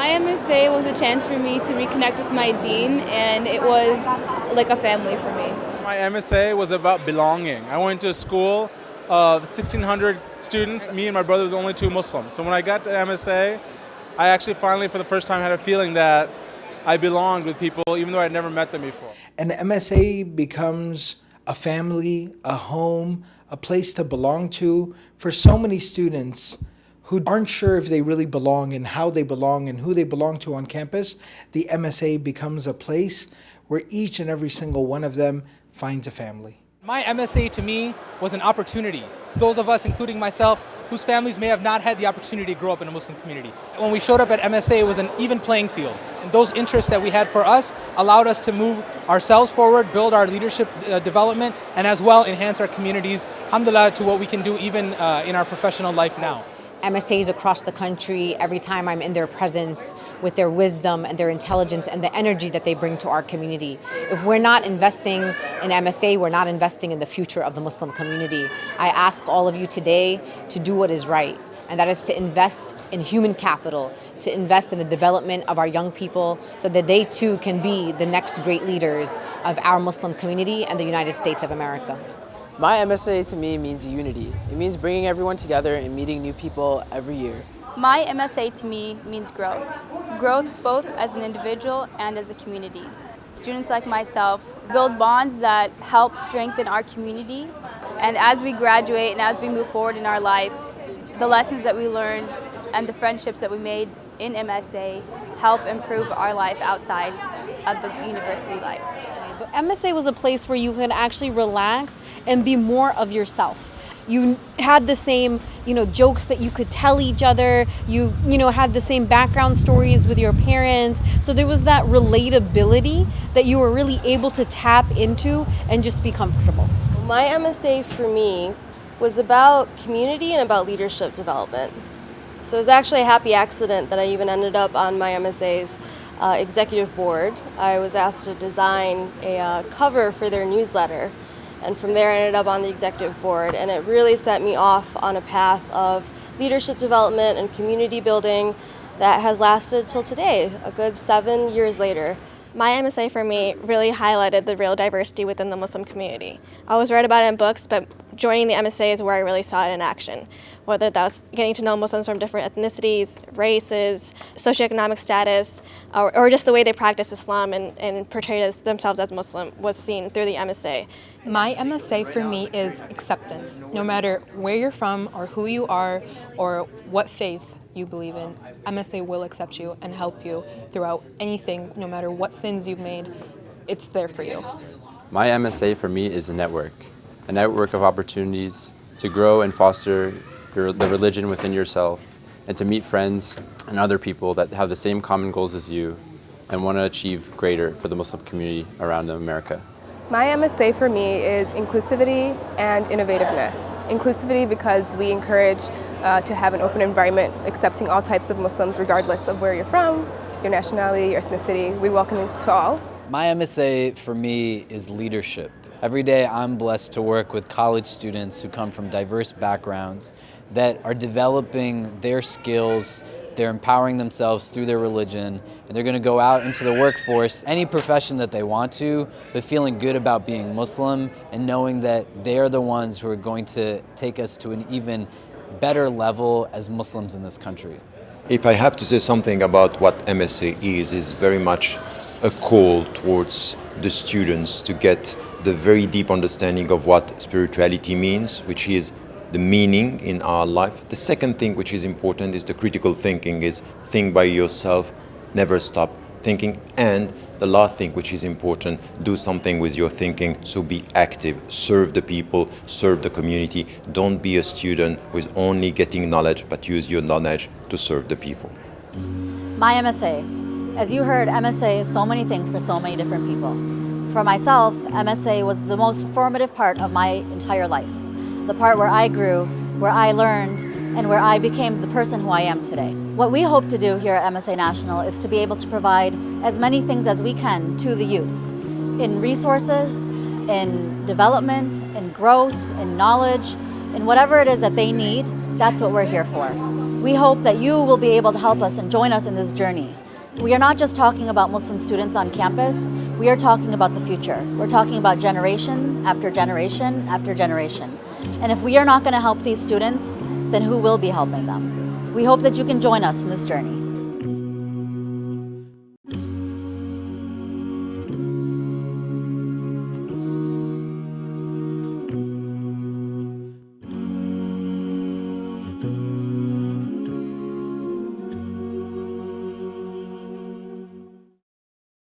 My MSA was a chance for me to reconnect with my dean, and it was like a family for me. My MSA was about belonging. I went to a school of 1,600 students. Me and my brother were the only two Muslims. So when I got to MSA, I actually finally, for the first time, had a feeling that I belonged with people, even though I'd never met them before. And MSA becomes a family, a home, a place to belong to for so many students who aren't sure if they really belong and how they belong and who they belong to on campus. The MSA becomes a place where each and every single one of them finds a family. My MSA to me was an opportunity. Those of us, including myself, whose families may have not had the opportunity to grow up in a Muslim community. When we showed up at MSA, it was an even playing field. And those interests that we had for us allowed us to move ourselves forward, build our leadership development, and as well enhance our communities, alhamdulillah, to what we can do even in our professional life now. MSAs across the country, every time I'm in their presence with their wisdom and their intelligence and the energy that they bring to our community. If we're not investing in MSA, we're not investing in the future of the Muslim community. I ask all of you today to do what is right, and that is to invest in human capital, to invest in the development of our young people so that they too can be the next great leaders of our Muslim community and the United States of America. My MSA to me means unity. It means bringing everyone together and meeting new people every year. My MSA to me means growth. Growth both as an individual and as a community. Students like myself build bonds that help strengthen our community. And as we graduate and as we move forward in our life, the lessons that we learned and the friendships that we made in MSA help improve our life outside of the university life. MSA was a place where you could actually relax and be more of yourself. You had the same, jokes that you could tell each other. You had the same background stories with your parents. So there was that relatability that you were really able to tap into and just be comfortable. My MSA for me was about community and about leadership development. So it was actually a happy accident that I even ended up on my MSA's executive board. I was asked to design a cover for their newsletter, and from there I ended up on the executive board, and it really set me off on a path of leadership development and community building that has lasted till today, a good 7 years later. My MSA for me really highlighted the real diversity within the Muslim community. I always read about it in books, but joining the MSA is where I really saw it in action. Whether that was getting to know Muslims from different ethnicities, races, socioeconomic status, or just the way they practice Islam and portray themselves as Muslim was seen through the MSA. My MSA for me is acceptance. No matter where you're from or who you are or what faith you believe in, MSA will accept you and help you throughout anything, no matter what sins you've made. It's there for you. My MSA for me is a network of opportunities to grow and foster the religion within yourself and to meet friends and other people that have the same common goals as you and want to achieve greater for the Muslim community around America. My MSA for me is inclusivity and innovativeness. Inclusivity because we encourage to have an open environment accepting all types of Muslims regardless of where you're from, your nationality, your ethnicity. We welcome you to all. My MSA for me is leadership. Every day I'm blessed to work with college students who come from diverse backgrounds that are developing their skills, they're empowering themselves through their religion, and they're going to go out into the workforce, any profession that they want to, but feeling good about being Muslim and knowing that they are the ones who are going to take us to an even better level as Muslims in this country. If I have to say something about what MSA is very much a call towards the students to get the very deep understanding of what spirituality means, which is the meaning in our life. The second thing which is important is the critical thinking, is think by yourself, never stop thinking. And the last thing which is important, do something with your thinking, so be active, serve the people, serve the community. Don't be a student who is only getting knowledge, but use your knowledge to serve the people. My MSA. As you heard, MSA is so many things for so many different people. For myself, MSA was the most formative part of my entire life. The part where I grew, where I learned, and where I became the person who I am today. What we hope to do here at MSA National is to be able to provide as many things as we can to the youth in resources, in development, in growth, in knowledge, in whatever it is that they need. That's what we're here for. We hope that you will be able to help us and join us in this journey. We are not just talking about Muslim students on campus, we are talking about the future. We're talking about generation after generation after generation. And if we are not going to help these students, then who will be helping them? We hope that you can join us in this journey.